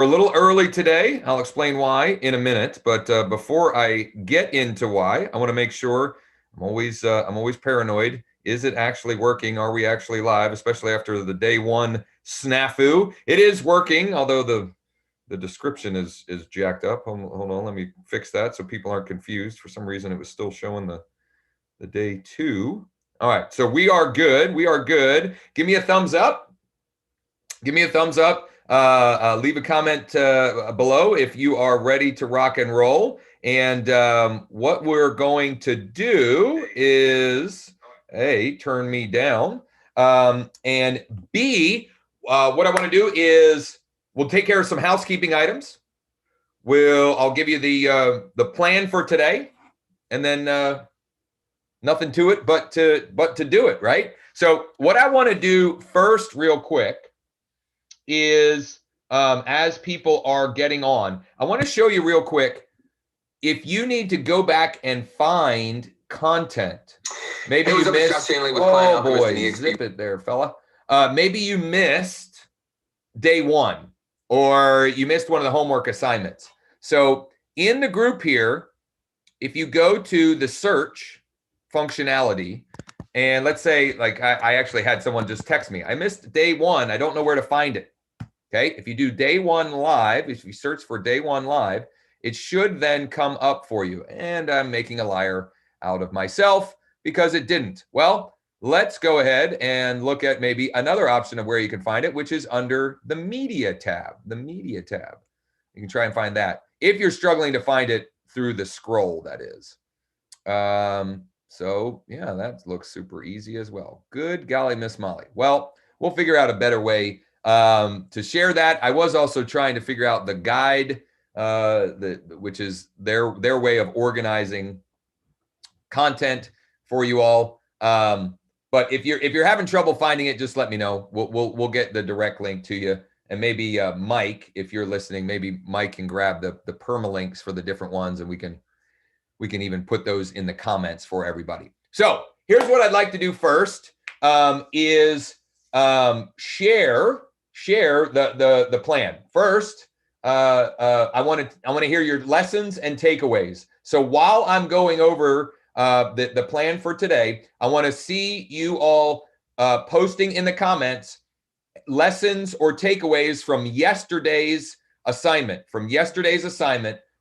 We're a little early today. I'll explain why in a minute. But before I get into why, I want to make sure I'm always paranoid. Is it actually working? Are we actually live? Especially after the day one snafu. It is working, although the description is jacked up. Hold on, let me fix that so people aren't confused. For some reason, it was still showing the day two. All right, so we are good. We are good. Give me a thumbs up. Give me a thumbs up. Leave a comment below if you are ready to rock and roll. And what we're going to do is, A, turn me down. And B, what I want to do is we'll take care of some housekeeping items. I'll give you the plan for today, and then nothing to it but to do it, right? So what I want to do first, real quick, is as people are getting on, I want to show you real quick, if you need to go back and find content, maybe you missed, oh boy, zip it there, fella. Maybe you missed day one, or you missed one of the homework assignments. So in the group here, if you go to the search functionality, and let's say, like, I actually had someone just text me, I missed day one, I don't know where to find it. Okay, if you do day one live, if you search for day one live, it should then come up for you. And I'm making a liar out of myself because it didn't. Well, let's go ahead and look at maybe another option of where you can find it, which is under the media tab. The media tab. You can try and find that if you're struggling to find it through the scroll, that is. So yeah, that looks super easy as well. Good golly, Miss Molly. Well, we'll figure out a better way to share that. I was also trying to figure out the guide, which is their way of organizing content for you all. But if you're having trouble finding it, just let me know. We'll get the direct link to you, and maybe Mike, if you're listening, maybe Mike can grab the permalinks for the different ones, and we can even put those in the comments for everybody. So here's what I'd like to do first, is share the plan. First, I want to hear your lessons and takeaways. So while I'm going over the plan for today, I want to see you all posting in the comments lessons or takeaways from yesterday's assignment.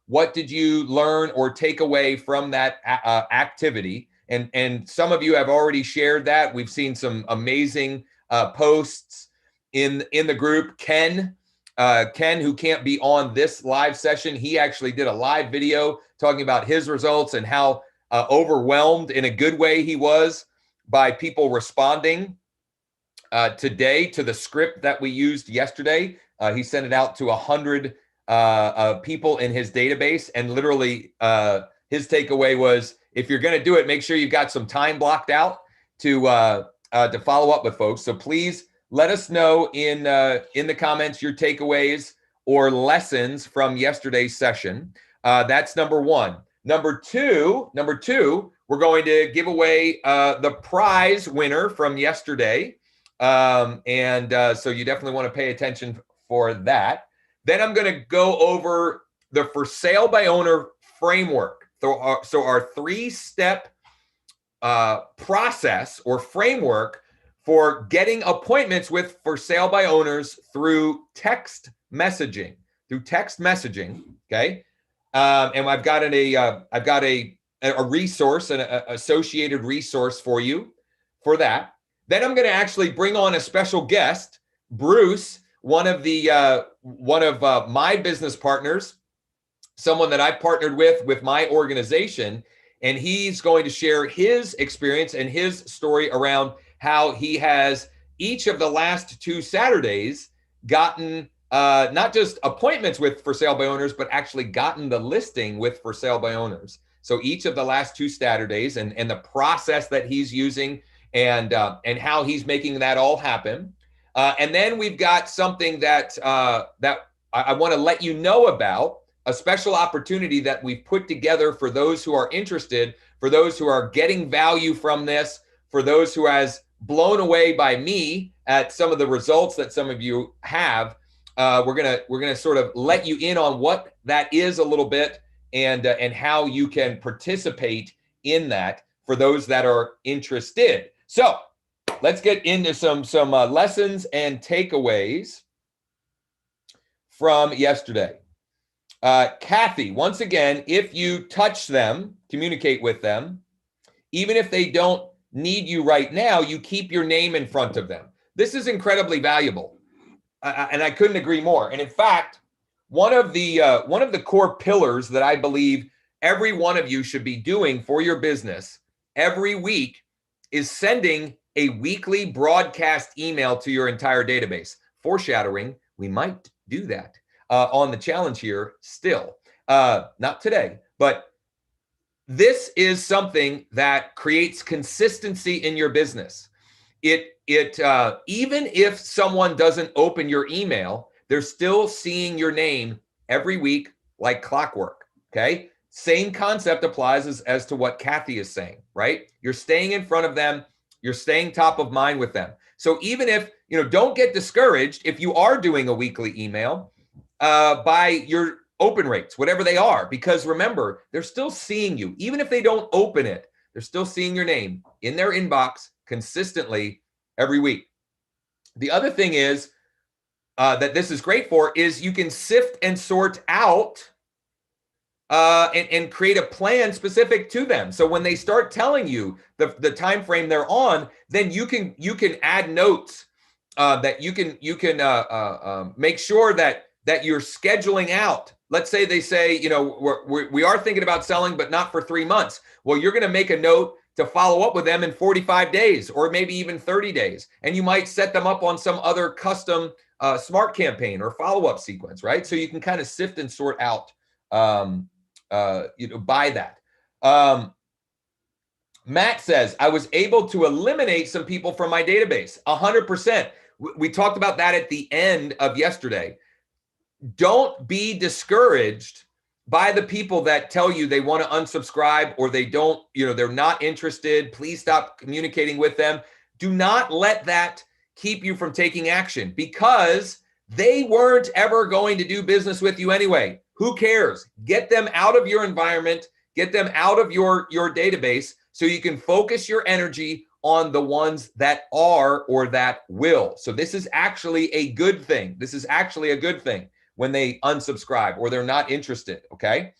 What did you learn or take away from that activity? And some of you have already shared that. We've seen some amazing posts in the group. Ken, who can't be on this live session, he actually did a live video talking about his results and how overwhelmed in a good way he was by people responding today to the script that we used yesterday. He sent it out to 100 people in his database, and literally his takeaway was, if you're going to do it, make sure you've got some time blocked out to follow up with folks. So please let us know in the comments your takeaways or lessons from yesterday's session. That's number one. Number two, we're going to give away the prize winner from yesterday. So you definitely want to pay attention for that. Then I'm going to go over the for sale by owner framework. So our 3-step process or framework for getting appointments with for sale by owners through text messaging. Okay. And I've got a resource, an associated resource for you for that. Then I'm going to actually bring on a special guest, Bruce, one of my business partners, someone that I've partnered with my organization, and he's going to share his experience and his story around how he has each of the last 2 Saturdays gotten not just appointments with for sale by owners, but actually gotten the listing with for sale by owners. So each of the last 2 Saturdays and the process that he's using and how he's making that all happen. And then we've got something that I want to let you know about, a special opportunity that we've put together for those who are interested, for those who are getting value from this, for those who has blown away by me at some of the results that some of you have. we're gonna sort of let you in on what that is a little bit, and how you can participate in that for those that are interested. So let's get into some lessons and takeaways from yesterday. Kathy, once again, if you touch them, communicate with them, even if they don't need you right now, you keep your name in front of them. This is incredibly valuable, and I couldn't agree more. And in fact, one of the core pillars that I believe every one of you should be doing for your business every week is sending a weekly broadcast email to your entire database. Foreshadowing, we might do that on the challenge here still. Not today, but this is something that creates consistency in your business. It even if someone doesn't open your email, they're still seeing your name every week like clockwork. Okay. Same concept applies as to what Kathy is saying, right? You're staying in front of them. You're staying top of mind with them. So even if, don't get discouraged if you are doing a weekly email by your open rates, whatever they are, because remember, they're still seeing you. Even if they don't open it, they're still seeing your name in their inbox consistently every week. The other thing is that this is great for is you can sift and sort out and create a plan specific to them. So when they start telling you the time frame they're on, then you can add notes that you can make sure that you're scheduling out. Let's say they say, we are thinking about selling, but not for 3 months. Well, you're going to make a note to follow up with them in 45 days or maybe even 30 days. And you might set them up on some other custom smart campaign or follow-up sequence, right? So you can kind of sift and sort out, by that. Matt says, I was able to eliminate some people from my database. 100%. We talked about that at the end of yesterday. Don't be discouraged by the people that tell you they want to unsubscribe or they don't, they're not interested. Please stop communicating with them. Do not let that keep you from taking action because they weren't ever going to do business with you anyway. Who cares? Get them out of your environment, get them out of your database so you can focus your energy on the ones that are or that will. So this is actually a good thing. This is actually a good thing when they unsubscribe or they're not interested, okay?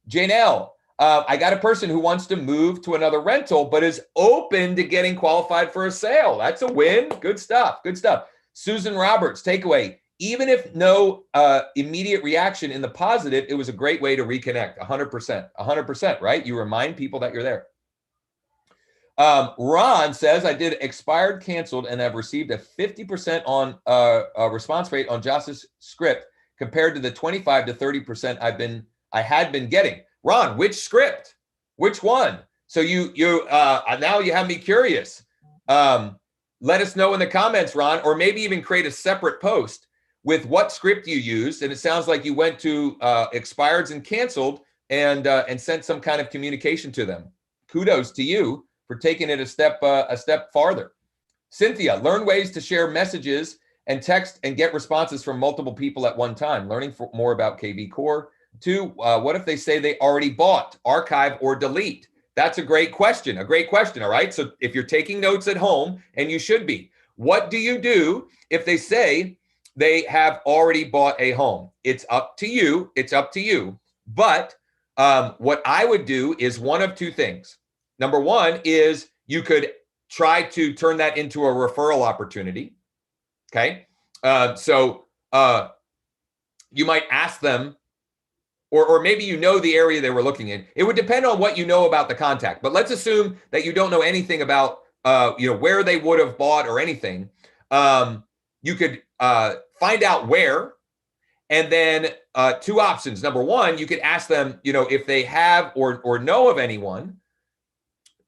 Janelle, I got a person who wants to move to another rental, but is open to getting qualified for a sale. That's a win. Good stuff, good stuff. Susan Roberts, takeaway, even if no immediate reaction in the positive, it was a great way to reconnect, 100%, right? You remind people that you're there. Ron says, I did expired, canceled, and have received a 50% on response rate on Josh's script compared to the 25 to 30% I had been getting. Ron, which script? Which one? So you now you have me curious. Let us know in the comments, Ron, or maybe even create a separate post with what script you used. And it sounds like you went to expireds and canceled and sent some kind of communication to them. Kudos to you for taking it a step farther. Cynthia, learn ways to share messages and text and get responses from multiple people at one time. Learning more about KV Core. 2, what if they say they already bought, archive, or delete? That's a great question, all right? So if you're taking notes at home, and you should be, what do you do if they say they have already bought a home? It's up to you. But what I would do is one of two things. Number one is you could try to turn that into a referral opportunity. Okay. So you might ask them, or maybe the area they were looking in. It would depend on what you know about the contact. But let's assume that you don't know anything about where they would have bought or anything. You could find out where, and then 2 options. Number one, you could ask them, if they have or know of anyone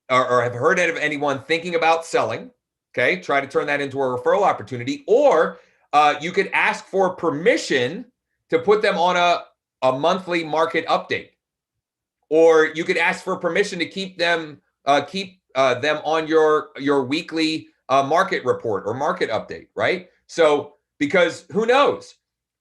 or have heard of anyone thinking about selling. Okay, try to turn that into a referral opportunity, or you could ask for permission to put them on a monthly market update, or you could ask for permission to keep them on your weekly market report or market update, right? So because who knows,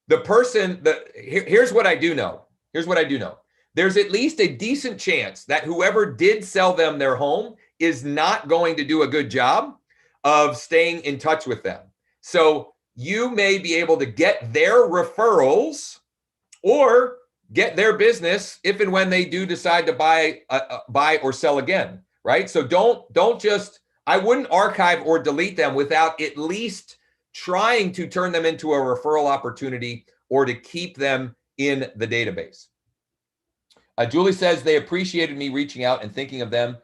the person that here's what I do know. Here's what I do know. There's at least a decent chance that whoever did sell them their home is not going to do a good job of staying in touch with them. So you may be able to get their referrals or get their business if and when they do decide to buy or sell again, right? So don't just, I wouldn't archive or delete them without at least trying to turn them into a referral opportunity or to keep them in the database. Julie says they appreciated me reaching out and thinking of them.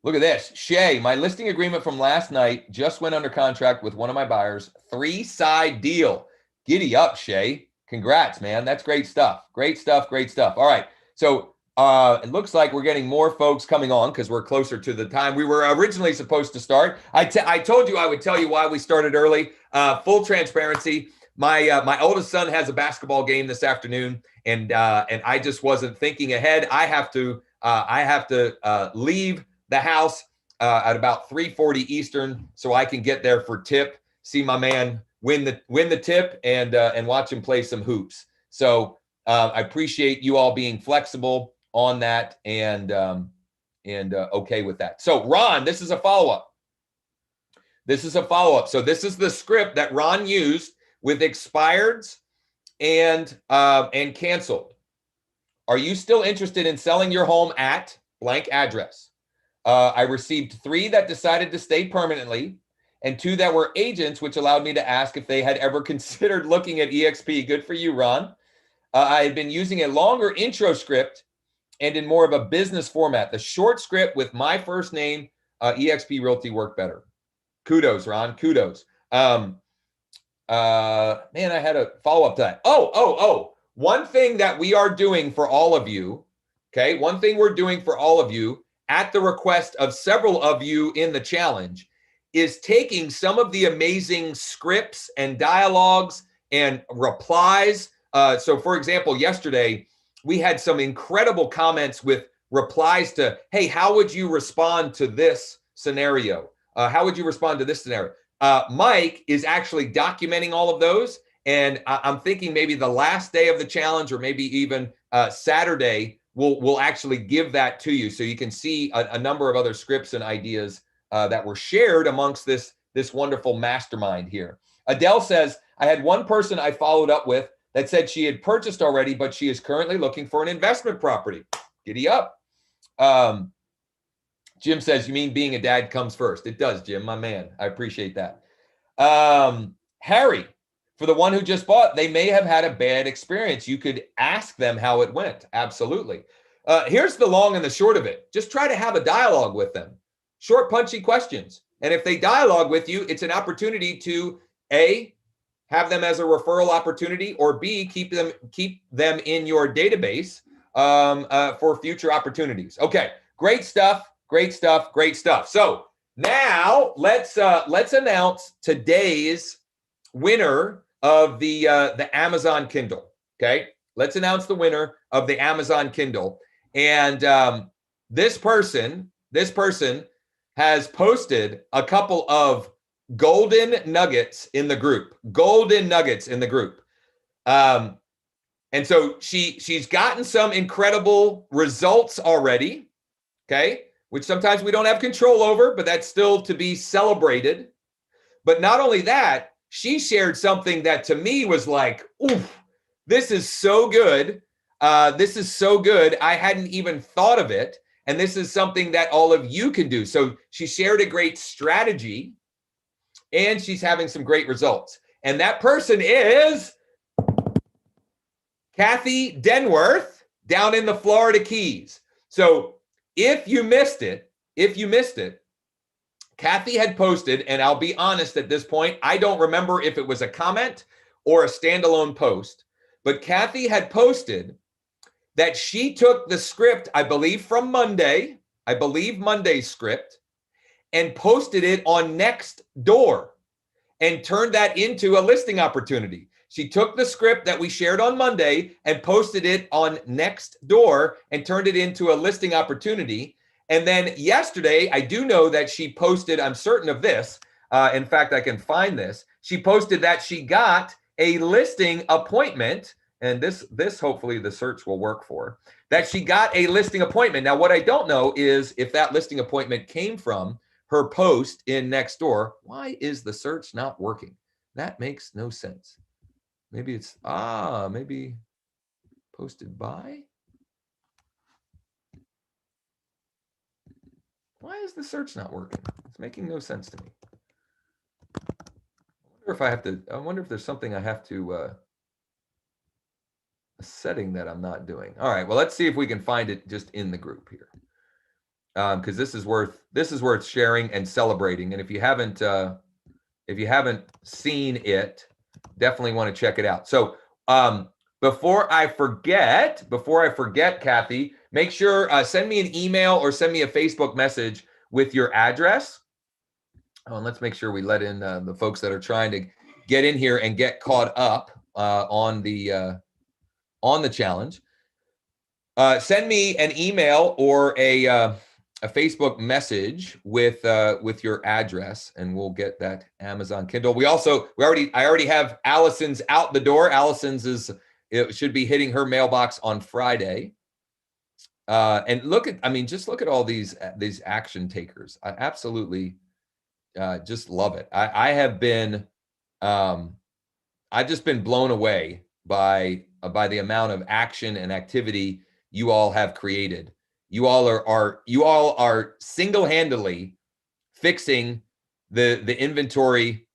Look at this. Shay, my listing agreement from last night just went under contract with one of my buyers. 3-side deal. Giddy up, Shay. Congrats, man. That's great stuff. Great stuff. Great stuff. All right. So it looks like we're getting more folks coming on because we're closer to the time we were originally supposed to start. I told you I would tell you why we started early. Full transparency. My oldest son has a basketball game this afternoon, and I just wasn't thinking ahead. I have to leave the house at about 3:40 Eastern so I can get there for tip, see my man win the tip, and watch him play some hoops. So I appreciate you all being flexible on that and okay with that. So Ron, this is a follow-up. So this is the script that Ron used with expireds and canceled. Are you still interested in selling your home at blank address? I received 3 that decided to stay permanently and 2 that were agents, which allowed me to ask if they had ever considered looking at EXP. Good for you, Ron. I had been using a longer intro script and in more of a business format. The short script with my first name, EXP Realty, worked better. Kudos, Ron. Kudos. Man, I had a follow-up to that. Oh. One thing that we are doing for all of you, okay? One thing we're doing for all of you at the request of several of you in the challenge is taking some of the amazing scripts and dialogues and replies. So for example, yesterday, we had some incredible comments with replies to, hey, how would you respond to this scenario? How would you respond to this scenario? Mike is actually documenting all of those. And I'm thinking maybe the last day of the challenge or maybe even Saturday, we'll actually give that to you so you can see a number of other scripts and ideas that were shared amongst this wonderful mastermind here. Adele says, I had one person I followed up with that said she had purchased already, but she is currently looking for an investment property. Giddy up. Jim says, you mean being a dad comes first? It does, Jim, my man. I appreciate that. Harry, for the one who just bought, they may have had a bad experience. You could ask them how it went. Absolutely. Here's the long and the short of it. Just try to have a dialogue with them. Short, punchy questions. And if they dialogue with you, it's an opportunity to A, have them as a referral opportunity, or B, keep them in your database for future opportunities. Okay, great stuff. So now let's announce today's winner of the Amazon Kindle. Okay, let's announce the winner of the Amazon Kindle. And this person has posted a couple of golden nuggets in the group. And so she's gotten some incredible results already. Okay, which sometimes we don't have control over, but that's still to be celebrated. But not only that, she shared something that to me was like, oof, this is so good. I hadn't even thought of it. And this is something that all of you can do. So she shared a great strategy and she's having some great results. And that person is Kathy Denworth down in the Florida Keys. So if you missed it, Kathy had posted, and I'll be honest at this point, I don't remember if it was a comment or a standalone post, but Kathy had posted that she took the script, I believe from Monday's script, and posted it on Nextdoor and turned that into a listing opportunity. She took the script that we shared on Monday and posted it on Nextdoor and turned it into a listing opportunity. And then yesterday, I do know that she posted, I'm certain of this. In fact, I can find this. She posted that she got a listing appointment, and this hopefully the search will work for, that she got a listing appointment. Now, what I don't know is if that listing appointment came from her post in Nextdoor. Why is the search not working? That makes no sense. Maybe it's, maybe posted by. Why is the search not working? It's making no sense to me. I wonder if there's something I have to, a setting that I'm not doing. All right, well, let's see if we can find it just in the group here. Because this is worth sharing and celebrating. And if you haven't seen it, definitely want to check it out. So before I forget, Kathy, make sure send me an email or send me a Facebook message with your address. Oh, and let's make sure we let in the folks that are trying to get in here and get caught up on the challenge. Send me an email or a Facebook message with your address, and we'll get that Amazon Kindle. I already have Allison's out the door. Allison's it should be hitting her mailbox on Friday. And just look at all these action takers. I absolutely just love it. I've just been blown away by the amount of action and activity you all have created. You all are single-handedly fixing the inventory,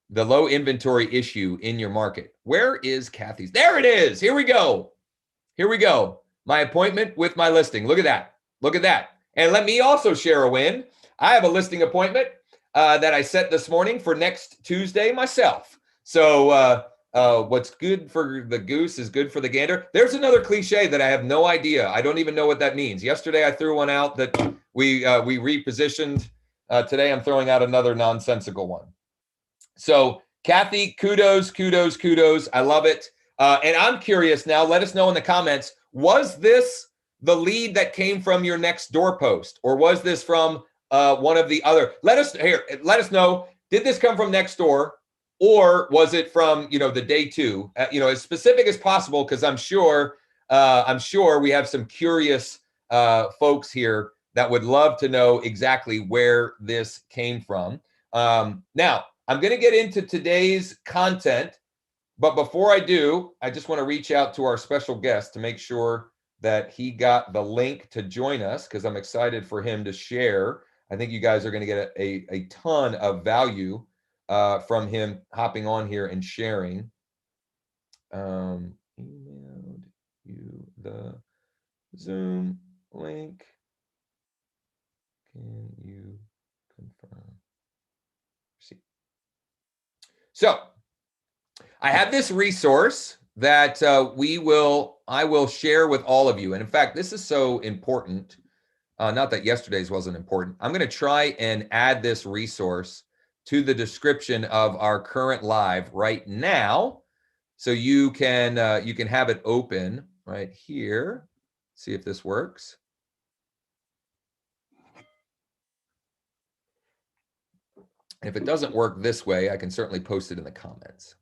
the low inventory issue in your market. Where is Kathy's? There it is. Here we go. My appointment with my listing. Look at that. And let me also share a win. I have a listing appointment that I set this morning for next Tuesday myself. So what's good for the goose is good for the gander. There's another cliche that I have no idea. I don't even know what that means. Yesterday I threw one out that we repositioned. Today I'm throwing out another nonsensical one. So Kathy, kudos. I love it. And I'm curious now, let us know in the comments, was this the lead that came from your Nextdoor post, or was this from one of the other? Let us know. Did this come from Nextdoor? Or was it from, the day two, as specific as possible? Because I'm sure we have some curious folks here that would love to know exactly where this came from. Now, I'm going to get into today's content, but before I do, I just want to reach out to our special guest to make sure that he got the link to join us, because I'm excited for him to share. I think you guys are going to get a ton of value from him hopping on here and sharing. Emailed you the Zoom link. Can you confirm? See. So I have this resource that I will share with all of you. And in fact, this is so important. Not that yesterday's wasn't important. I'm going to try and add this resource to the description of our current live right now, so you can have it open right here. See if this works. If it doesn't work this way, I can certainly post it in the comments.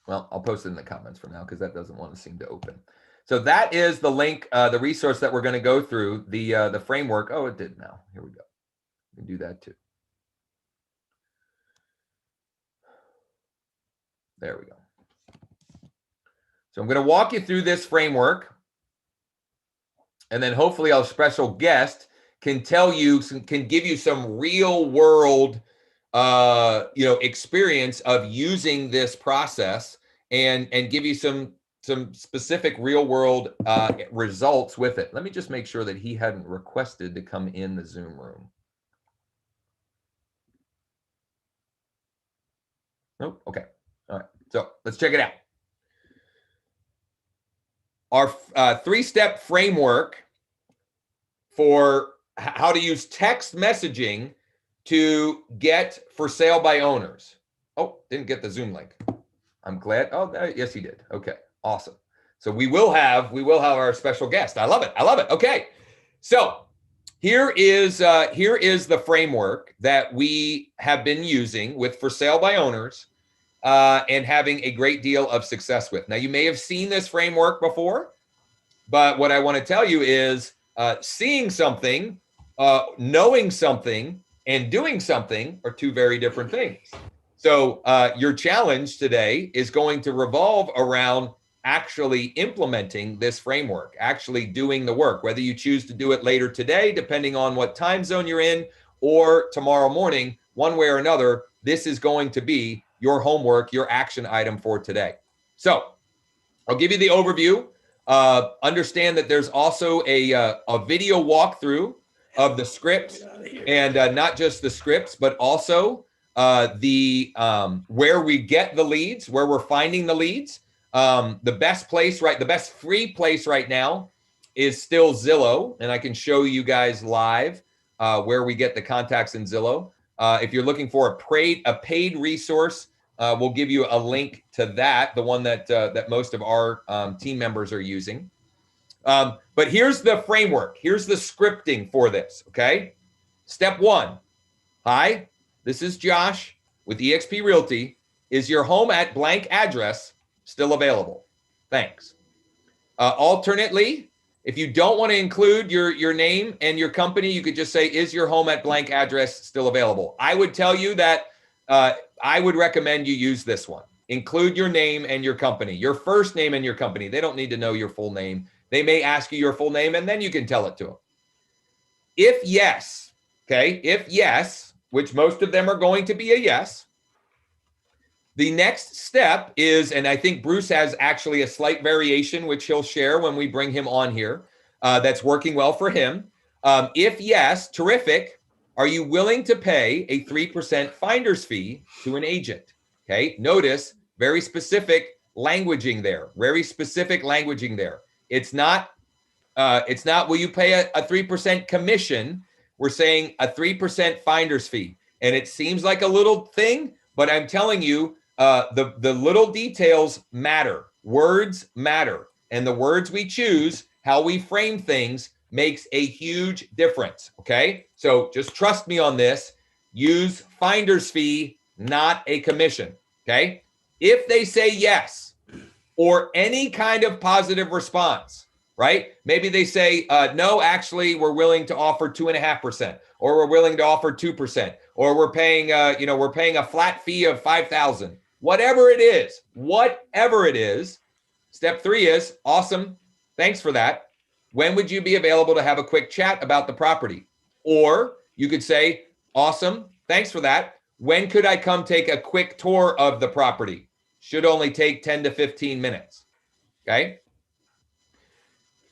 Well, I'll post it in the comments for now because that doesn't want to seem to open. So that is the link, the resource that we're going to go through, the framework. Oh, it did now. Here we go. We can do that too. There we go. So I'm going to walk you through this framework, and then hopefully our special guest can give you some real world, experience of using this process and give you some specific real world results with it. Let me just make sure that he hadn't requested to come in the Zoom room. Nope. Okay. All right. So let's check it out. Our 3-step framework for how to use text messaging to get for sale by owners. Oh, didn't get the Zoom link. I'm glad. Oh, yes, he did. Okay, awesome. So we will have our special guest. I love it. Okay. So Here is the framework that we have been using with For Sale by Owners and having a great deal of success with. Now, you may have seen this framework before, but what I want to tell you is seeing something, knowing something, and doing something are two very different things. So your challenge today is going to revolve around actually implementing this framework, actually doing the work, whether you choose to do it later today, depending on what time zone you're in, or tomorrow morning, one way or another, this is going to be your homework, your action item for today. So I'll give you the overview. Understand that there's also a video walkthrough of the scripts, and not just the scripts, but also the where we get the leads, where we're finding the leads. The best free place right now is still Zillow, and I can show you guys live where we get the contacts in Zillow. If you're looking for a paid resource, we'll give you a link to that, the one that most of our team members are using. But here's the framework. Here's the scripting for this, okay? Step one. Hi, this is Josh with eXp Realty. Is your home at blank address still available? Thanks. Alternately, if you don't want to include your name and your company, you could just say, is your home at blank address still available? I would tell you that I would recommend you use this one. Include your name and your company, your first name and your company. They don't need to know your full name. They may ask you your full name, and then you can tell it to them. If yes, okay, if yes, which most of them are going to be a yes, the next step is, and I think Bruce has actually a slight variation, which he'll share when we bring him on here, that's working well for him. If yes, terrific. Are you willing to pay a 3% finder's fee to an agent? Okay, notice very specific languaging there, very specific languaging there. It's not, will you pay a 3% commission? We're saying a 3% finder's fee. And it seems like a little thing, but I'm telling you, the little details matter. Words matter. And the words we choose, how we frame things, makes a huge difference, okay? So just trust me on this. Use finder's fee, not a commission, okay? If they say yes, or any kind of positive response, right? Maybe they say, no, actually, we're willing to offer 2.5%, or we're willing to offer 2%, or we're paying, we're paying a flat fee of $5,000. Whatever it is, step 3 is, awesome, thanks for that. When would you be available to have a quick chat about the property? Or you could say, awesome, thanks for that. When could I come take a quick tour of the property? Should only take 10 to 15 minutes, okay?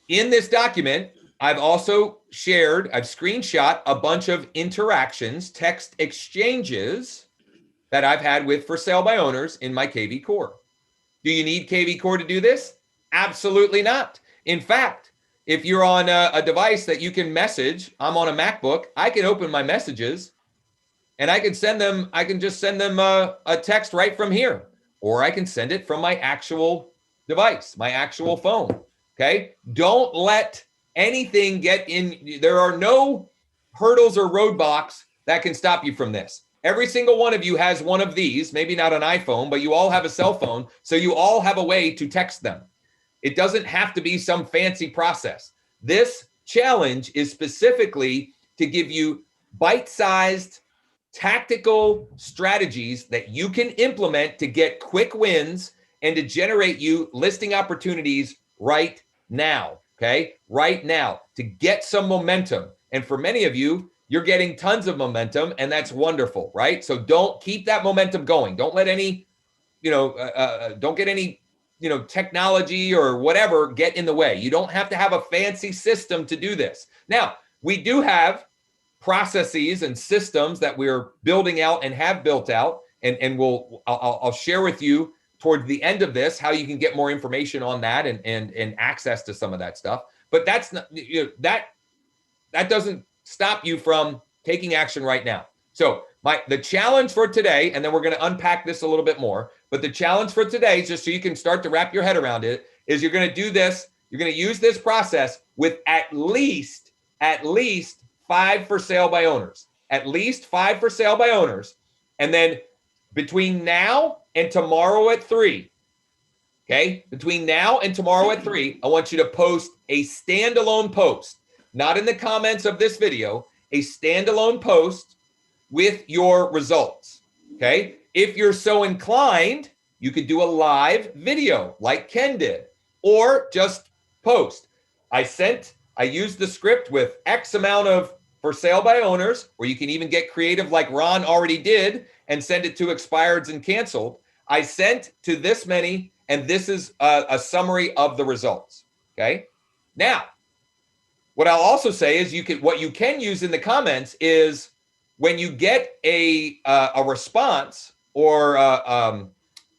In this document, I've also shared, I've screenshot a bunch of interactions, text exchanges that I've had with For Sale by Owners in my KV Core. Do you need KV Core to do this? Absolutely not. In fact, if you're on a device that you can message, I'm on a MacBook, I can open my messages and I can just send them a text right from here, or I can send it from my actual device, my actual phone, okay? Don't let anything get in. There are no hurdles or roadblocks that can stop you from this. Every single one of you has one of these, maybe not an iPhone, but you all have a cell phone, so you all have a way to text them. It doesn't have to be some fancy process. This challenge is specifically to give you bite-sized, tactical strategies that you can implement to get quick wins and to generate you listing opportunities right now, okay? Right now, to get some momentum. And for many of you, you're getting tons of momentum, and that's wonderful, right? So don't keep that momentum going. Don't let any, don't get any, technology or whatever get in the way. You don't have to have a fancy system to do this. Now, we do have processes and systems that we're building out and have built out, and I'll share with you towards the end of this how you can get more information on that and access to some of that stuff. But that's not, that doesn't stop you from taking action right now. So the challenge for today, and then we're going to unpack this a little bit more, but the challenge for today, just so you can start to wrap your head around it, is you're going to do this. You're going to use this process with at least 5 for sale by owners, at least 5 for sale by owners. And then between now and tomorrow at 3, okay, between now and tomorrow at 3, I want you to post a standalone post, not in the comments of this video, a standalone post with your results, okay? If you're so inclined, you could do a live video like Ken did, or just post. I used the script with X amount of for sale by owners, where you can even get creative like Ron already did and send it to expireds and canceled. I sent to this many, and this is a summary of the results, okay? Now, what I'll also say is what you can use in the comments is when you get a response, or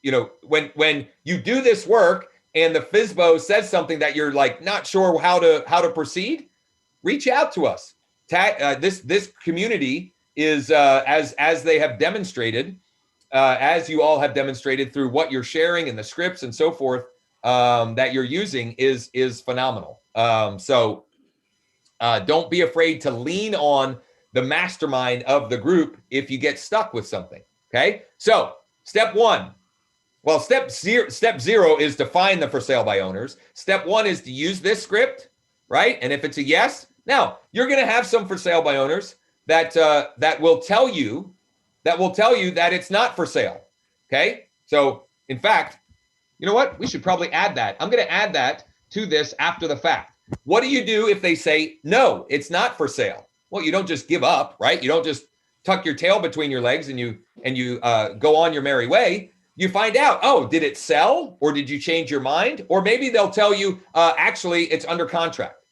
when you do this work and the FSBO says something that you're like not sure how to proceed, reach out to us. This community is as they have demonstrated, as you all have demonstrated through what you're sharing and the scripts and so forth that you're using is phenomenal. So don't be afraid to lean on the mastermind of the group if you get stuck with something. Okay. So step 1. Well, step zero is to find the for sale by owners. Step 1 is to use this script, right? And if it's a yes, now you're going to have some for sale by owners that will tell you that it's not for sale. Okay. So in fact, you know what? We should probably add that. I'm going to add that to this after the fact. What do you do if they say, no, it's not for sale? Well, you don't just give up, right? You don't just tuck your tail between your legs and you go on your merry way. You find out, oh, did it sell, or did you change your mind? Or maybe they'll tell you, actually, it's under contract.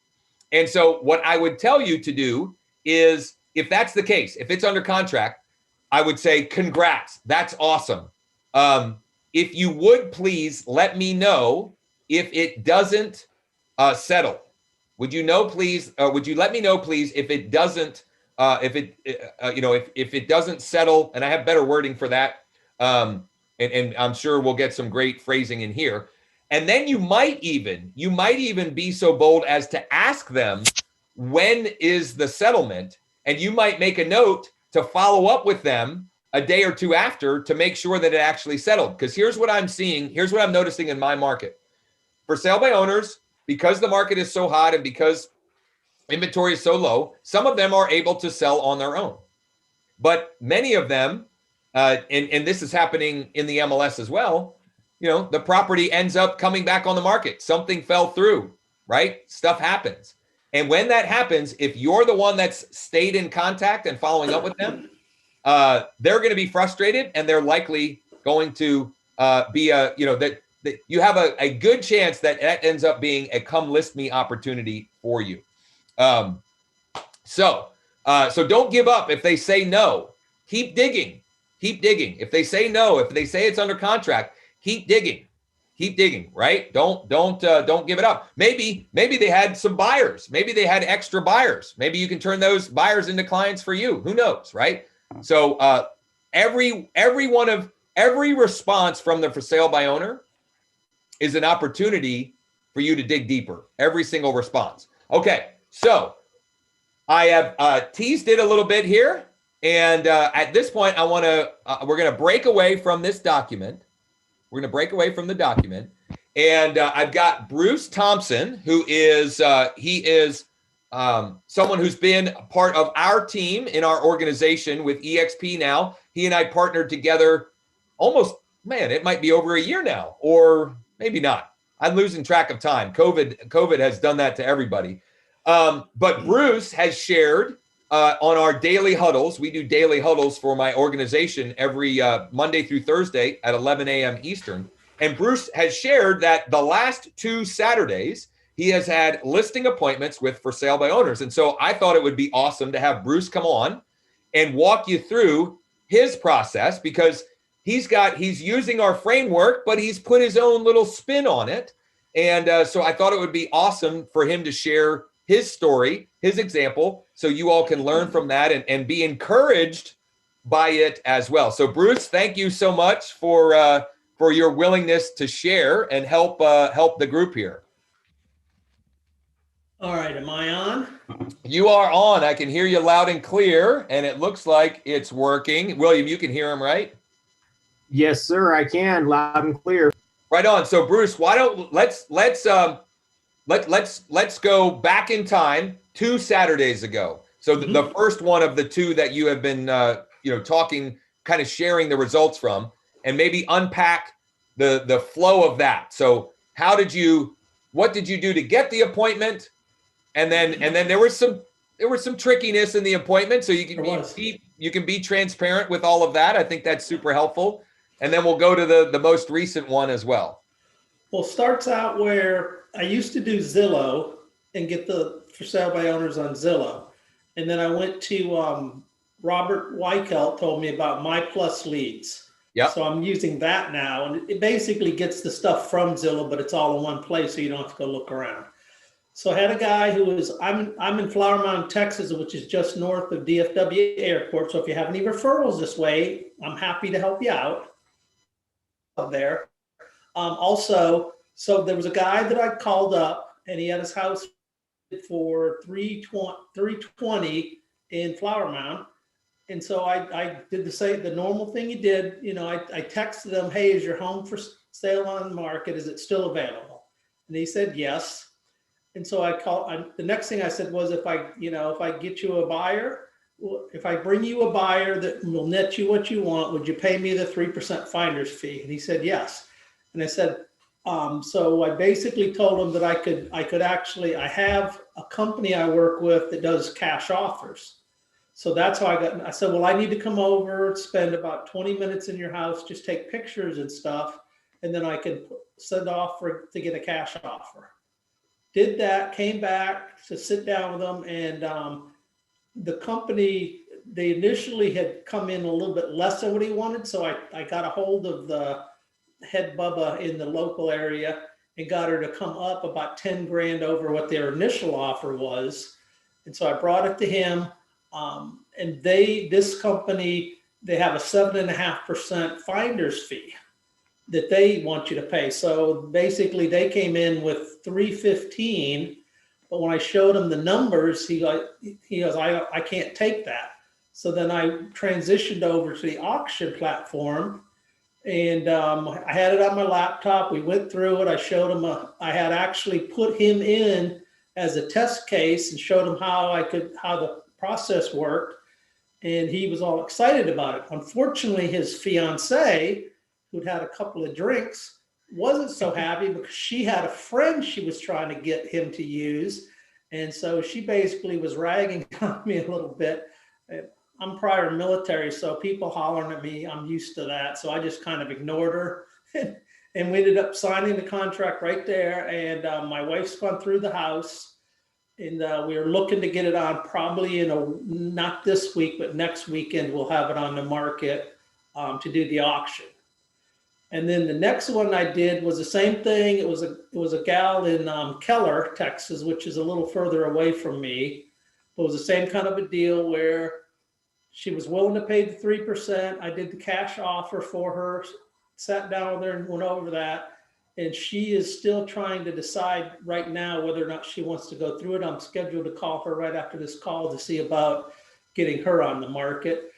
And so what I would tell you to do is, if that's the case, if it's under contract, I would say, congrats, that's awesome. If you would please let me know if it doesn't settle. Would you know, please? Would you let me know, please, if it doesn't, if it doesn't settle? And I have better wording for that, and I'm sure we'll get some great phrasing in here. And then you might even be so bold as to ask them, when is the settlement? And you might make a note to follow up with them a day or two after to make sure that it actually settled. Because here's what I'm seeing. Here's what I'm noticing in my market. For sale by owners, because the market is so hot and because inventory is so low, some of them are able to sell on their own. But many of them, and this is happening in the MLS as well, the property ends up coming back on the market. Something fell through, right? Stuff happens. And when that happens, if you're the one that's stayed in contact and following up with them, they're going to be frustrated, and they're likely going to be that you have a good chance that ends up being a come list me opportunity for you. So don't give up if they say no. Keep digging. If they say no, if they say it's under contract, keep digging, right? Don't give it up. Maybe they had some buyers. Maybe they had extra buyers. Maybe you can turn those buyers into clients for you. Who knows, right? So every response from the for sale by owner is an opportunity for you to dig deeper. Every single response. Okay, so I have teased it a little bit here, and at this point, we're going to break away from this document. We're going to break away from the document, and I've got Bruce Thompson, who is someone who's been part of our team in our organization with EXP now. He and I partnered together almost, it might be over a year now, or maybe not. I'm losing track of time. COVID has done that to everybody. But Bruce has shared on our daily huddles. We do daily huddles for my organization every Monday through Thursday at 11 a.m. Eastern. And Bruce has shared that the last 2 Saturdays, he has had listing appointments with for sale by owners. And so I thought it would be awesome to have Bruce come on and walk you through his process, because he's using our framework, but he's put his own little spin on it. And so I thought it would be awesome for him to share his story, his example, so you all can learn from that and be encouraged by it as well. So Bruce, thank you so much for your willingness to share and help the group here. All right, am I on? You are on. I can hear you loud and clear, and it looks like it's working. William, you can hear him, right? Yes, sir, I can, loud and clear. Right on. So, Bruce, why don't let's go back in time 2 Saturdays ago. So the first one of the two that you have been talking, kind of sharing the results from, and maybe unpack the flow of that. So what did you do to get the appointment? And then there was some trickiness in the appointment, so you can be transparent with all of that. I think that's super helpful. And then we'll go to the most recent one as well. Well, starts out where I used to do Zillow and get the for sale by owners on Zillow. And then I went to Robert Weichelt told me about My Plus Leads. Yeah. So I'm using that now. And it basically gets the stuff from Zillow, but it's all in one place, so you don't have to go look around. So I had a guy who was, I'm in Flower Mound, Texas, which is just north of DFW Airport. So if you have any referrals this way, I'm happy to help you out there. Also, so there was a guy that I called up, and he had his house for 320 in Flower Mound. And so I did the normal thing you did. I texted him, hey, is your home for sale on the market? Is it still available? And he said yes. And so the next thing I said was, if I get you a buyer, if I bring you a buyer that will net you what you want, would you pay me the 3% finder's fee? And he said yes. And I said, so I basically told him that I have a company I work with that does cash offers. So that's how I said, well, I need to come over, spend about 20 minutes in your house, just take pictures and stuff, and then I can send off to get a cash offer. Did that, came back to sit down with them, and the company, they initially had come in a little bit less than what he wanted. So I got a hold of the head Bubba in the local area and got her to come up about 10 grand over what their initial offer was. And so I brought it to him. And this company, they have a 7.5% finder's fee that they want you to pay. So basically they came in with 315, but when I showed him the numbers, he goes, I can't take that. So then I transitioned over to the auction platform, and I had it on my laptop. We went through it. I showed him I had actually put him in as a test case and showed him how the process worked. And he was all excited about it. Unfortunately, his fiance, who'd had a couple of drinks, wasn't so happy because she had a friend she was trying to get him to use. And so she basically was ragging on me a little bit. I'm prior military, so people hollering at me, I'm used to that. So I just kind of ignored her. And we ended up signing the contract right there. And my wife's gone through the house. And we are looking to get it on probably not this week, but next weekend we'll have it on the market to do the auction. And then the next one I did was the same thing. It was a gal in Keller, Texas, which is a little further away from me. But it was the same kind of a deal where she was willing to pay the 3%. I did the cash offer for her, sat down with her and went over that. And she is still trying to decide right now whether or not she wants to go through it. I'm scheduled to call her right after this call to see about getting her on the market.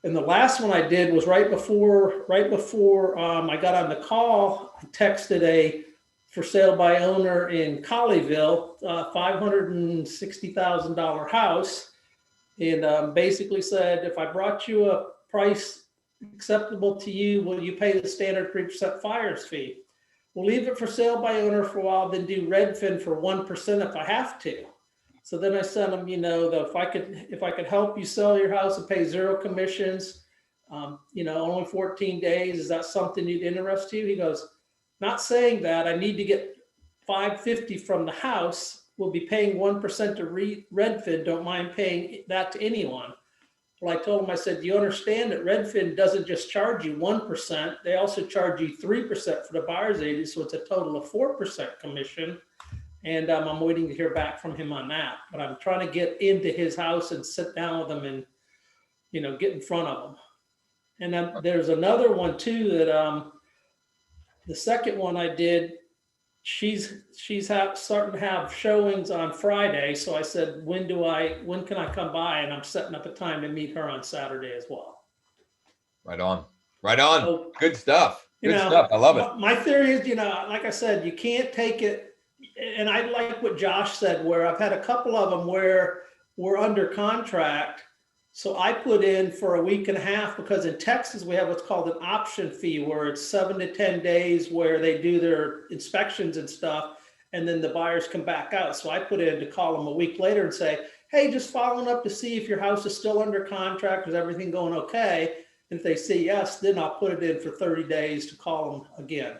And the last one I did was right before I got on the call. I texted a for sale by owner in Colleyville, $560,000 house, and basically said, if I brought you a price acceptable to you, will you pay the standard 3% buyer's fee? We'll leave it for sale by owner for a while, then do Redfin for 1% if I have to. So then I sent them, if I could help you sell your house and pay zero commissions, only 14 days, is that something you'd interest you? He goes, not saying that. I need to get 550 from the house. We'll be paying 1% to Redfin. Don't mind paying that to anyone. Well, I told him, I said, do you understand that Redfin doesn't just charge you 1%? They also charge you 3% for the buyer's agent. So it's a total of 4% commission. And I'm waiting to hear back from him on that. But I'm trying to get into his house and sit down with him and, get in front of him. And then there's another one too that the second one I did starting to have showings on Friday. So I said, when can I come by? And I'm setting up a time to meet her on Saturday as well. Right on. Right on. So, Good stuff. Good stuff. I love it. My theory is, like I said, you can't take it. And I like what Josh said, where I've had a couple of them where we're under contract. So I put in for a week and a half, because in Texas, we have what's called an option fee, where it's 7 to 10 days where they do their inspections and stuff, and then the buyers come back out. So I put in to call them a week later and say, hey, just following up to see if your house is still under contract. Is everything going okay? And if they say yes, then I'll put it in for 30 days to call them again.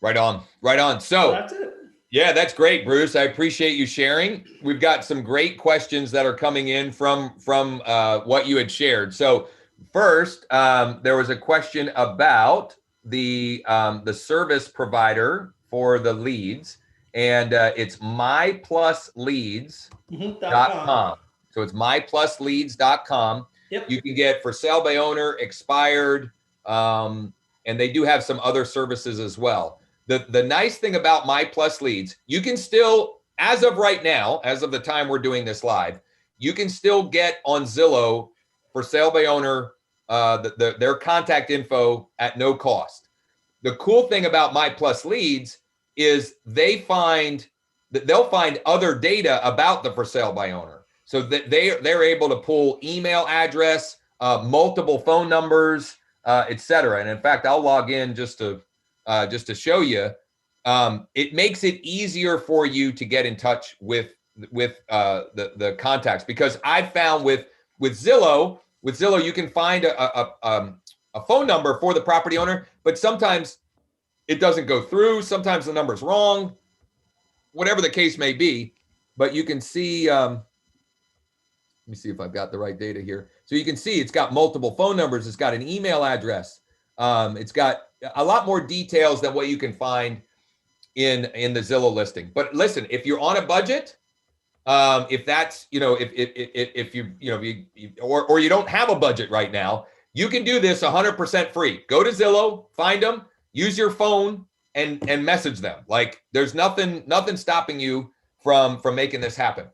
Right on. Right on. So that's it. Yeah, that's great, Bruce. I appreciate you sharing. We've got some great questions that are coming in from what you had shared. So first, there was a question about the service provider for the leads, and it's myplusleads.com. So it's myplusleads.com. Yep. You can get for sale by owner, expired, and they do have some other services as well. The nice thing about My Plus Leads, you can still, as of right now, as of the time we're doing this live, you can still get on Zillow for sale by owner their contact info at no cost. The cool thing about My Plus Leads is they'll find other data about the for sale by owner, so that they're able to pull email address, multiple phone numbers, etc. And in fact, I'll log in just to show you. It makes it easier for you to get in touch with the contacts, because I've found with Zillow, you can find a phone number for the property owner, but sometimes it doesn't go through. Sometimes the number's wrong, whatever the case may be. But you can see, let me see if I've got the right data here. So you can see it's got multiple phone numbers. It's got an email address. It's got a lot more details than what you can find in the Zillow listing. But listen, if you're on a budget, if that's, if you or you don't have a budget right now, you can do this 100% free. Go to Zillow, find them, use your phone and message them. Like, there's nothing stopping you from making this happen.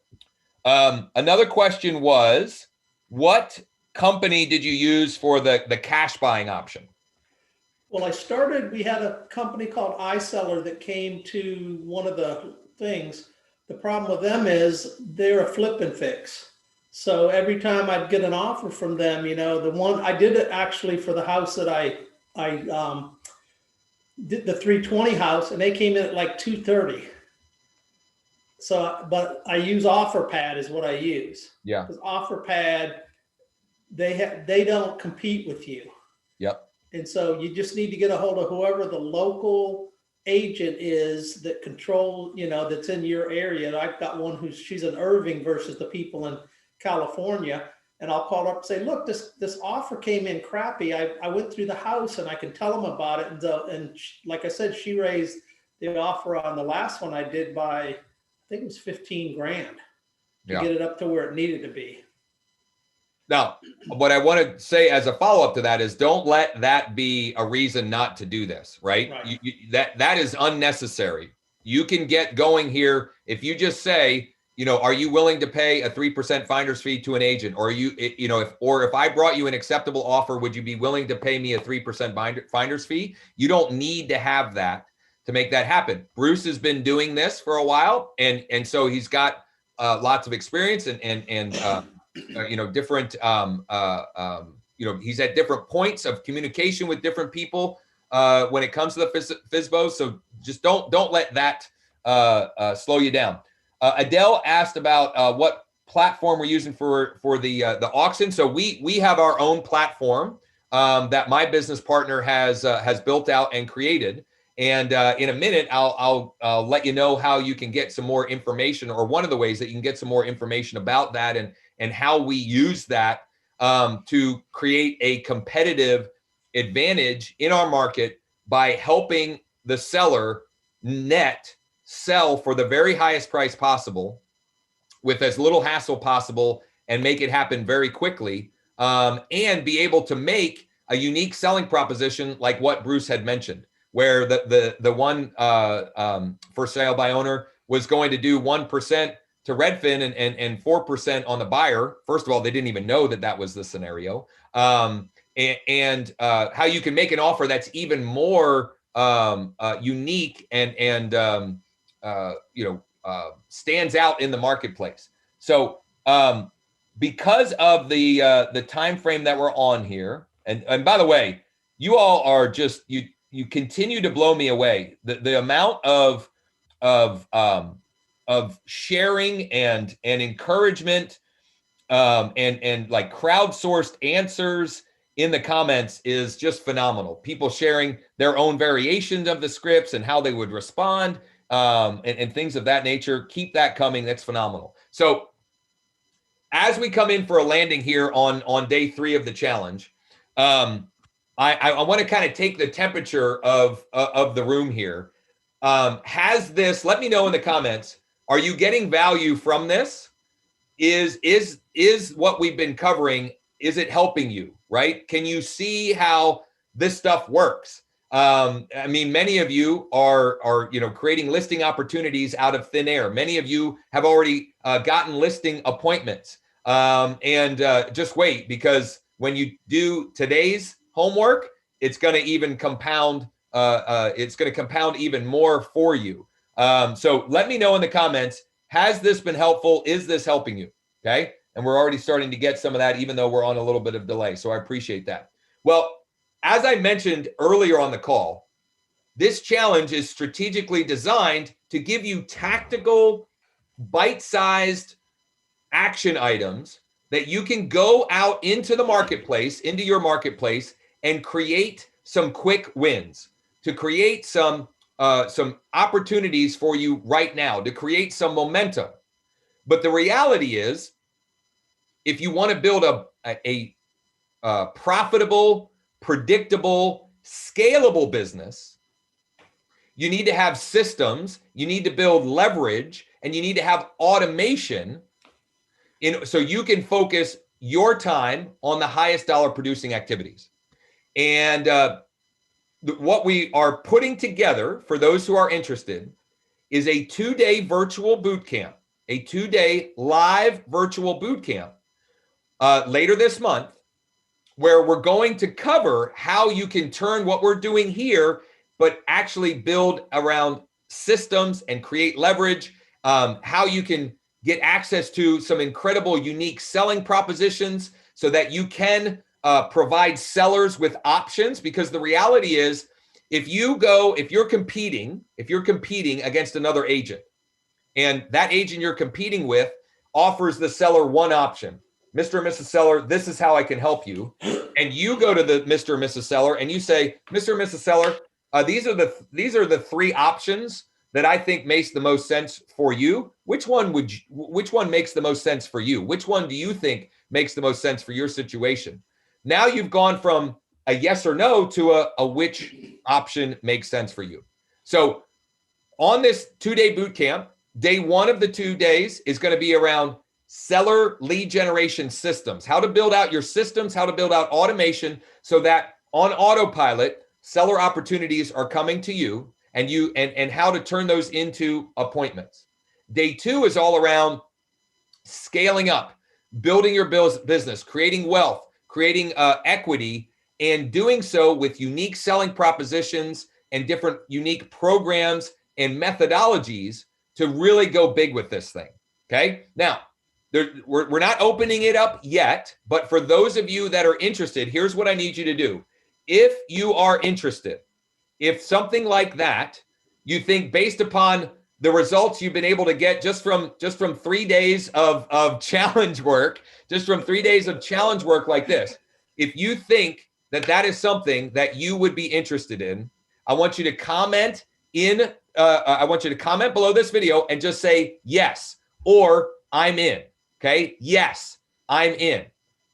Another question was, what company did you use for the cash buying option? Well, we had a company called iSeller that came to one of the things. The problem with them is they're a flip and fix. So every time I'd get an offer from them, the one I did it actually for the house that I did, the 320 house, and they came in at like 230. So, but I use OfferPad is what I use. Yeah. Because OfferPad, they don't compete with you. Yep. And so you just need to get a hold of whoever the local agent is that control, that's in your area. And I've got one she's in Irving versus the people in California. And I'll call up and say, look, this offer came in crappy. I went through the house and I can tell them about it. And like I said, she raised the offer on the last one I did by, I think it was 15 grand to get it up to where it needed to be. Now, what I want to say as a follow-up to that is, don't let that be a reason not to do this, right? That is unnecessary. You can get going here if you just say, are you willing to pay a 3% finder's fee to an agent? Or if I brought you an acceptable offer, would you be willing to pay me a 3% finder's fee? You don't need to have that to make that happen. Bruce has been doing this for a while, and so he's got lots of experience and different, he's at different points of communication with different people when it comes to the FSBO. So just don't let that slow you down. Adele asked about what platform we're using for the auction. So we have our own platform that my business partner has built out and created. And in a minute, I'll let you know how you can get some more information, or one of the ways that you can get some more information about that and how we use that to create a competitive advantage in our market by helping the seller net sell for the very highest price possible with as little hassle possible and make it happen very quickly, and be able to make a unique selling proposition like what Bruce had mentioned. where the one for sale by owner was going to do 1% to Redfin and 4% on the buyer. First of all, they didn't even know that was the scenario. And how you can make an offer that's even more unique and stands out in the marketplace. So because of the time frame that we're on here, and by the way, you all are just you continue to blow me away. The amount of sharing and encouragement and like crowdsourced answers in the comments is just phenomenal. People sharing their own variations of the scripts and how they would respond and things of that nature. Keep that coming. That's phenomenal. So as we come in for a landing here on day 3 of the challenge, I want to kind of take the temperature of the room here. Has this, let me know in the comments, are you getting value from this? Is what we've been covering, is it helping you, right? Can you see how this stuff works? I mean, many of you are creating listing opportunities out of thin air. Many of you have already gotten listing appointments. Just wait, because when you do today's homework, it's going to even compound. It's going to compound even more for you. So let me know in the comments, has this been helpful? Is this helping you? Okay. And we're already starting to get some of that, even though we're on a little bit of delay. So I appreciate that. Well, as I mentioned earlier on the call, this challenge is strategically designed to give you tactical, bite-sized action items that you can go out into the marketplace, into your marketplace, and create some quick wins, to create some opportunities for you right now, to create some momentum. But the reality is, if you want to build a profitable, predictable, scalable business, you need to have systems, you need to build leverage, and you need to have automation so you can focus your time on the highest dollar producing activities. And what we are putting together for those who are interested is a 2-day virtual boot camp, a 2-day live virtual boot camp later this month, where we're going to cover how you can turn what we're doing here, but actually build around systems and create leverage, how you can get access to some incredible, unique selling propositions so that you can provide sellers with options. Because the reality is, if you're competing against another agent, and that agent you're competing with offers the seller one option, Mr. and Mrs. Seller, this is how I can help you. And you go to the Mr. and Mrs. Seller and you say, Mr. and Mrs. Seller, these are the 3 options that I think makes the most sense for you. Which one makes the most sense for you? Which one do you think makes the most sense for your situation? Now you've gone from a yes or no to a which option makes sense for you. So on this 2-day boot camp, day 1 of the 2 days is going to be around seller lead generation systems, how to build out your systems, how to build out automation so that on autopilot, seller opportunities are coming to you, and how to turn those into appointments. Day 2 is all around scaling up, building your business, creating wealth, creating equity, and doing so with unique selling propositions and different unique programs and methodologies to really go big with this thing. Okay. Now, we're not opening it up yet, but for those of you that are interested, here's what I need you to do. If you are interested, if something like that, you think based upon the results you've been able to get just from 3 days of challenge work, just from 3 days of challenge work like this, if you think that is something that you would be interested in, I want you to comment below this video and just say yes, or I'm in. Okay. Yes, I'm in.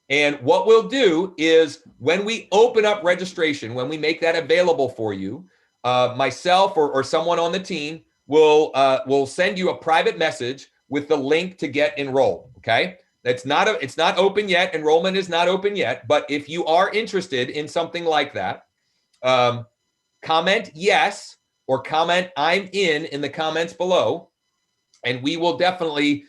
And what we'll do is when we open up registration, when we make that available for you, myself or someone on the team will send you a private message with the link to get enrolled. Okay. It's not open yet. Enrollment is not open yet. But if you are interested in something like that, comment yes or comment I'm in the comments below, and we will definitely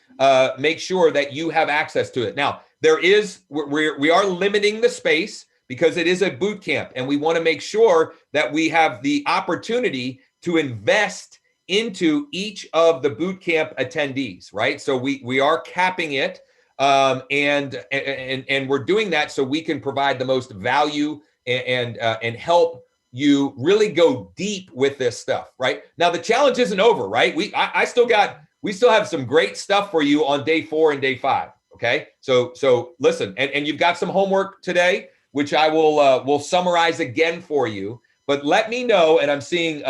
make sure that you have access to it. Now, we are limiting the space because it is a boot camp, and we want to make sure that we have the opportunity to invest into each of the boot camp attendees, right? So we are capping it, and we're doing that so we can provide the most value and help you really go deep with this stuff, right? Now the challenge isn't over, right? We still have some great stuff for you on day 4 and day 5. Okay, so listen, and you've got some homework today, which I will summarize again for you. But let me know, and I'm seeing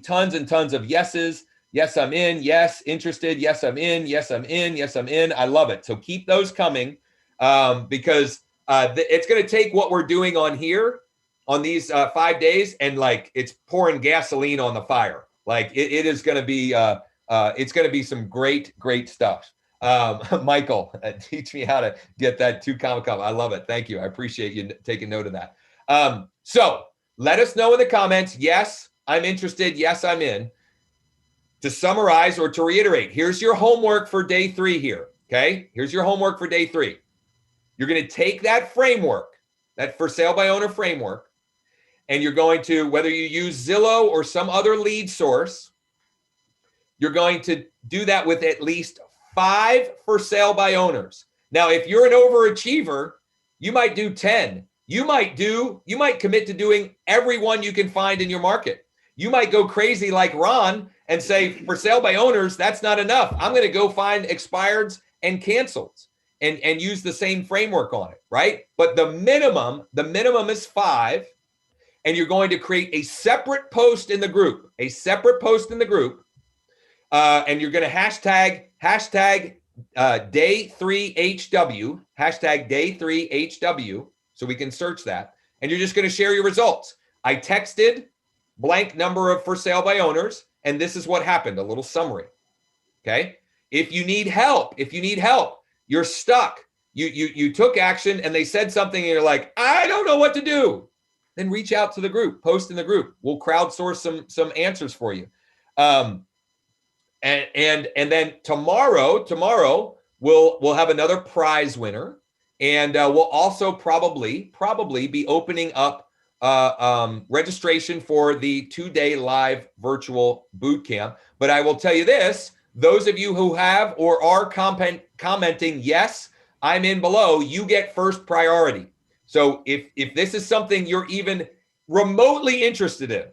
tons and tons of yeses. Yes, I'm in. Yes, interested. Yes, I'm in. Yes, I'm in. Yes, I'm in. I love it. So keep those coming, because it's going to take what we're doing on here on these 5 days, and like it's pouring gasoline on the fire. Like it is going to be it's going to be some great stuff. Michael, teach me how to get that to Comic-Con. I love it. Thank you. I appreciate you taking note of that. So let us know in the comments. Yes, I'm interested. Yes, I'm in. To summarize or to reiterate, here's your homework for day 3 here. Okay. Here's your homework for day 3. You're going to take that framework, that for sale by owner framework, and you're going to, whether you use Zillow or some other lead source, you're going to do that with at least 5 for sale by owners. Now, if you're an overachiever, you might do 10. You might commit to doing every one you can find in your market. You might go crazy like Ron and say, for sale by owners, that's not enough. I'm going to go find expireds and cancels and use the same framework on it, right? But the minimum is 5, and you're going to create a separate post in the group, and you're going to hashtag day3HW, hashtag day3HW, so we can search that. And you're just going to share your results. I texted blank number of for sale by owners, and this is what happened, a little summary. Okay. If you need help, you're stuck. You took action and they said something and you're like, I don't know what to do. Then reach out to the group, post in the group. We'll crowdsource some answers for you. And then tomorrow we'll have another prize winner, and we'll also probably be opening up registration for the 2-day live virtual boot camp. But I will tell you this: those of you who have or are commenting, yes, I'm in below, you get first priority. So if this is something you're even remotely interested in,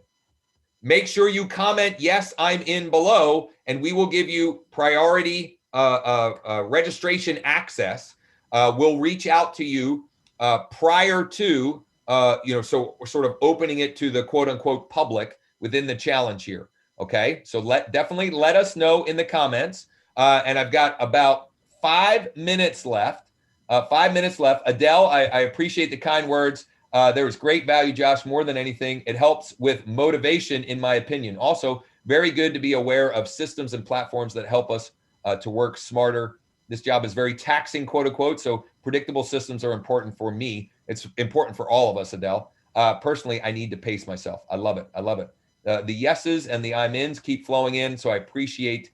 make sure you comment, yes, I'm in below, and we will give you priority registration access. We'll reach out to you prior to, so we're sort of opening it to the quote unquote public within the challenge here. Okay. So definitely let us know in the comments. And I've got about 5 minutes left. Adele, I appreciate the kind words. There was great value, Josh, more than anything. It helps with motivation, in my opinion. Also, very good to be aware of systems and platforms that help us to work smarter. This job is very taxing, quote unquote. So predictable systems are important for me. It's important for all of us, Adele. Personally, I need to pace myself. I love it. The yeses and the I'm ins keep flowing in. So I appreciate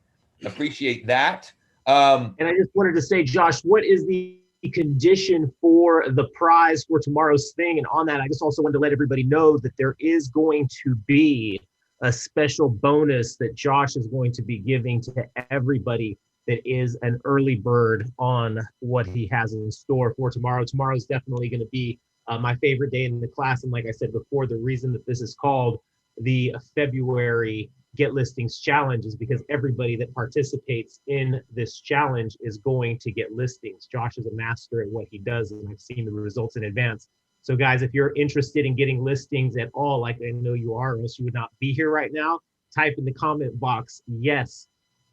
that. And I just wanted to say, Josh, what is the condition for the prize for tomorrow's thing? And on that, I just also wanted to let everybody know that there is going to be a special bonus that Josh is going to be giving to everybody that is an early bird on what he has in store for tomorrow. Tomorrow is definitely going to be my favorite day in the class. And like I said before, the reason that this is called the February Get Listings Challenge is because everybody that participates in this challenge is going to get listings. Josh is a master at what he does, and I've seen the results in advance. So guys, if you're interested in getting listings at all, like I know you are, or else you would not be here right now, type in the comment box, yes,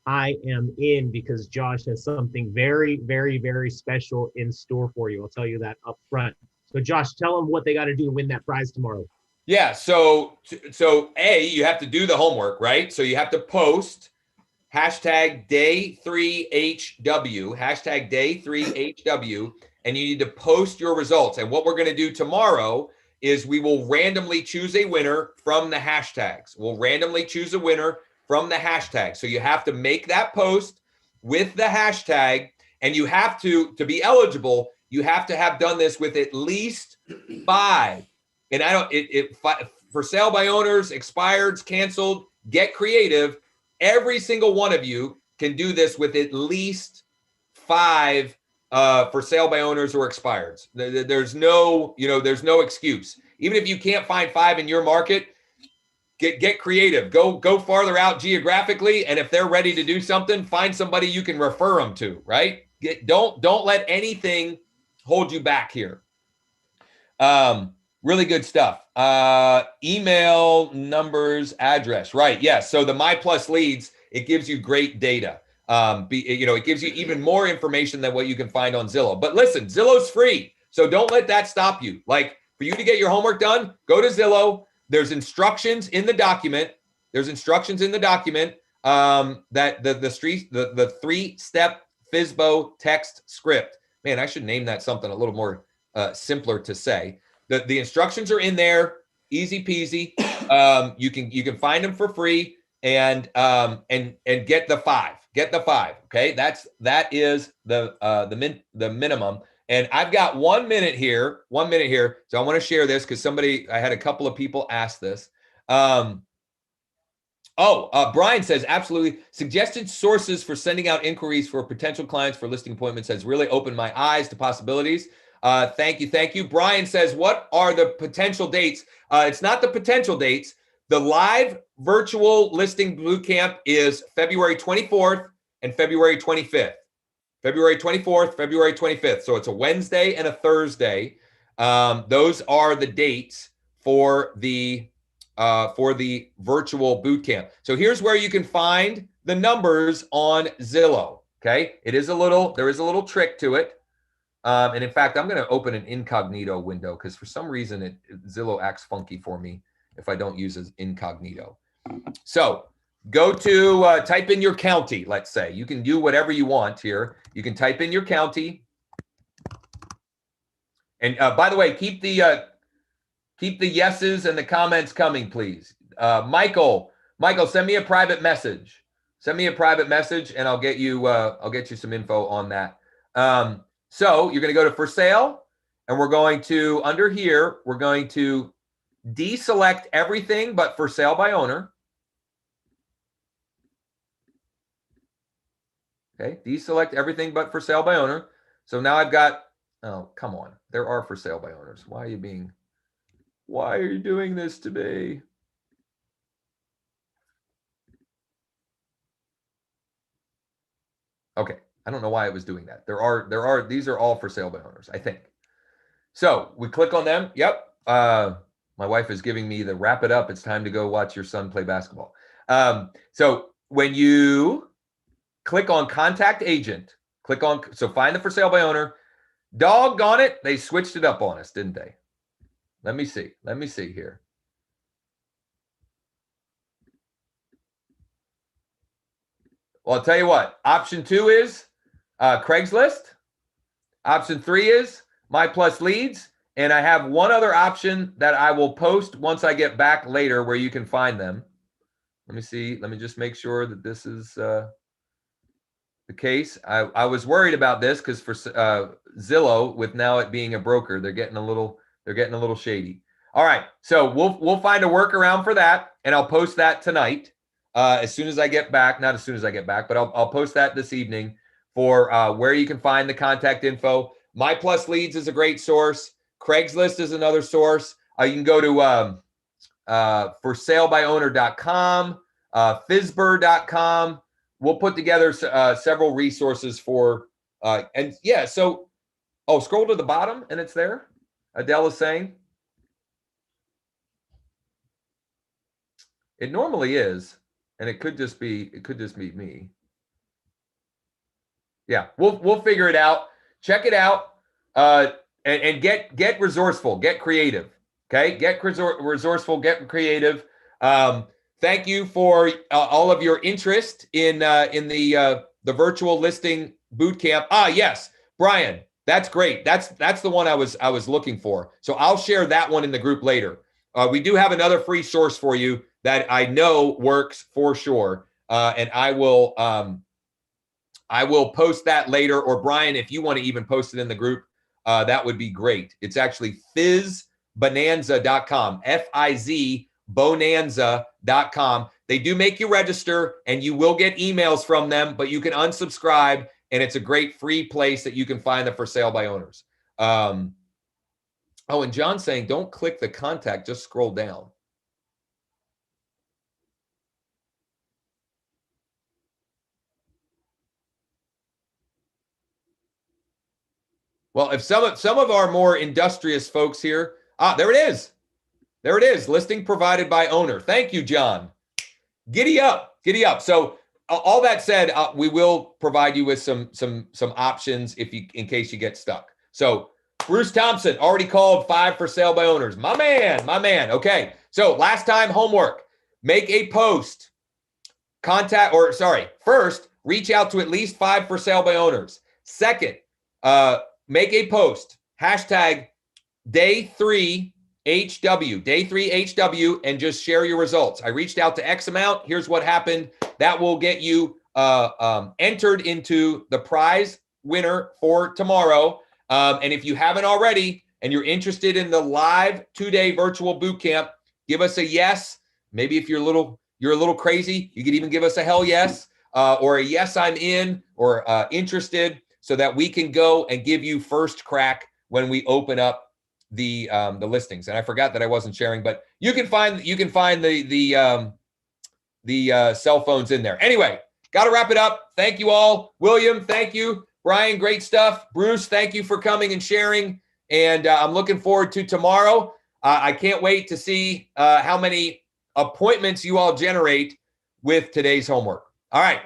I am in, because Josh has something very, very, very special in store for you. I'll tell you that up front. So Josh, tell them what they got to do to win that prize tomorrow. Yeah. So you have to do the homework, right? So you have to post hashtag day3HW, and you need to post your results. And what we're going to do tomorrow is we will randomly choose a winner from the hashtags. We'll randomly choose a winner from the hashtag. So you have to make that post with the hashtag, and you have to be eligible, you have to have done this with at least 5. And for sale by owners, expireds, canceled, get creative. Every single one of you can do this with at least 5 for sale by owners or expireds. There's no excuse. Even if you can't find 5 in your market, get creative. Go farther out geographically, and if they're ready to do something, find somebody you can refer them to. Right? Don't let anything hold you back here. Really good stuff. Email, numbers, address. Right. Yes. So the My Plus leads, it gives you great data. It gives you even more information than what you can find on Zillow. But listen, Zillow's free. So don't let that stop you. Like, for you to get your homework done, go to Zillow. There's instructions in the document. That the 3-step FSBO text script. Man, I should name that something a little more simpler to say. The instructions are in there, easy peasy. You can find them for free and get the 5. Get the 5. Okay, that is the minimum. And I've got 1 minute here. So I want to share this because I had a couple of people ask this. Brian says, absolutely. Suggested sources for sending out inquiries for potential clients for listing appointments has really opened my eyes to possibilities. Thank you. Brian says, what are the potential dates? It's not the potential dates. The live virtual listing bootcamp is February 24th and February 25th. February 24th, February 25th. So it's a Wednesday and a Thursday. Those are the dates for the virtual bootcamp. So here's where you can find the numbers on Zillow. Okay, there is a little trick to it. And in fact, I'm going to open an incognito window because for some reason Zillow acts funky for me if I don't use as incognito. So go to type in your county. Let's say you can do whatever you want here. You can type in your county. And by the way, keep the yeses and the comments coming, please. Michael, send me a private message. And I'll get you some info on that. So you're going to go to for sale, and we're going to, under here, we're going to deselect everything but for sale by owner. Okay, deselect everything but for sale by owner. So now I've got, oh, come on. There are for sale by owners. Why are you doing this to me? Okay. I don't know why it was doing that. These are all for sale by owners, I think. So we click on them. Yep. My wife is giving me the wrap it up. It's time to go watch your son play basketball. So when you click on contact agent, so find the for sale by owner. Doggone it. They switched it up on us, didn't they? Let me see here. Well, I'll tell you what, option 2 is Craigslist. Option 3 is My Plus Leads. And I have one other option that I will post once I get back later where you can find them. Let me see. Let me just make sure that this is the case. I was worried about this because for Zillow, with now it being a broker, they're getting a little shady. All right. So we'll find a workaround for that, and I'll post that tonight. As soon as I get back, not as soon as I get back, but I'll post that this evening for where you can find the contact info. My Plus Leads is a great source. Craigslist is another source. You can go to forsalebyowner.com, FSBR.com. We'll put together several resources for, and yeah, so, scroll to the bottom and it's there. Adele is saying. It normally is. And it could just be me. Yeah, we'll figure it out. Check it out, and get resourceful, get creative. Okay, get resourceful, get creative. Thank you for all of your interest in the virtual listing bootcamp. Yes, Brian, That's great. That's the one I was looking for. So I'll share that one in the group later. We do have another free source for you that I know works for sure, and I will post that later. Or Brian, if you want to even post it in the group, that would be great. It's actually fizzbonanza.com, F-I-Z bonanza.com. They do make you register, and you will get emails from them, but you can unsubscribe. And it's a great free place that you can find the for sale by owners. Oh, and John's saying, don't click the contact, just scroll down. Well, if some of our more industrious folks here, there it is. There it is, listing provided by owner. Thank you, John. Giddy up, giddy up. So all that said, we will provide you with some options in case you get stuck. So Bruce Thompson already called 5 for sale by owners. My man. Okay. So last time homework, make a post. First, reach out to at least 5 for sale by owners. Second, make a post. Hashtag day 3 HW, and just share your results. I reached out to X amount. Here's what happened. That will get you entered into the prize winner for tomorrow. And if you haven't already, and you're interested in the live 2-day virtual boot camp, give us a yes. Maybe if you're a little crazy, you could even give us a hell yes, or a yes, I'm in, or interested, so that we can go and give you first crack when we open up the listings. And I forgot that I wasn't sharing, but you can find the cell phones in there. Anyway, got to wrap it up. Thank you all. William, thank you. Brian, great stuff. Bruce, thank you for coming and sharing. And I'm looking forward to tomorrow. I can't wait to see how many appointments you all generate with today's homework. All right.